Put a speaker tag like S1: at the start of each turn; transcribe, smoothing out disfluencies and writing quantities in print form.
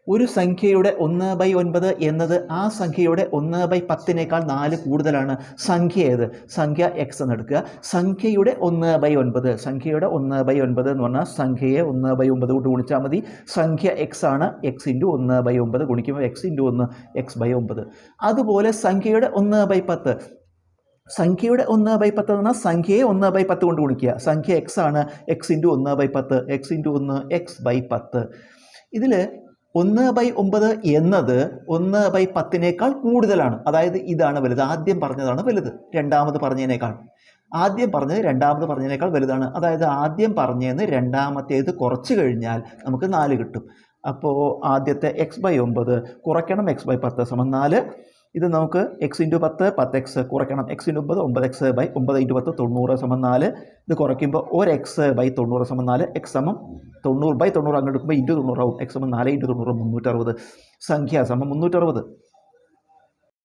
S1: ഒരു സംഖ്യയുടെ 1/9 എന്നത് ആ സംഖ്യയുടെ 1/10 4 കൂടുതലാണ്. സംഖ്യ ഏത്? സംഖ്യ എക്സ് എന്ന് എടുക്കുക. സംഖ്യയുടെ 1/9, സംഖ്യയുടെ 1/9 എന്ന് പറഞ്ഞാൽ സംഖ്യയെ 1/9 കൊണ്ട് ഗുണിച്ചാൽ മതി. സംഖ്യ എക്സ് ആണ്. എക്സ് ഇൻറ്റു 1/9 ഗുണിക്കുമ്പോൾ എക്സ് ഇൻറ്റു 1 x/9. അതുപോലെ സംഖ്യയുടെ 1/10, സംഖ്യയുടെ 1/10 എന്ന് പറഞ്ഞാൽ സംഖ്യയെ 1/10 കൊണ്ട് ഗുണിക്കുക. സംഖ്യ എക്സ് ആണ്. X into 1/10, X into 1 x/10. ഇതിൽ 1/9 എന്നത് 1/10 കൂടുതലാണ്. അതായത് ഇതാണ് വലുത്. ആദ്യം പറഞ്ഞതാണ് വലുത് രണ്ടാമത് പറഞ്ഞതിനേക്കാൾ. ആദ്യം പറഞ്ഞത് രണ്ടാമത് പറഞ്ഞതിനേക്കാൾ വലുതാണ്. അതായത് ആദ്യം പറഞ്ഞതിന് രണ്ടാമത്തേത് കുറച്ച് കഴിഞ്ഞാൽ നമുക്ക് 4 കിട്ടും. അപ്പോൾ ആദ്യത്തെ x/9 കുറയ്ക്കണം x/10 = 4. ഇത് നമുക്ക് എക്സ് ഇൻറ്റു 10 10x കുറയ്ക്കണം എക്സ് ഇൻറ്റു 9 9x/9 × 10 90 = 4. ഇത് കുറയ്ക്കുമ്പോൾ 1x/90 = 4. x = 90/90 അങ്ങ് എടുക്കുമ്പോൾ ഇൻറ്റു 90 ആവും. x = 4 × 90 360. സംഖ്യ = 360.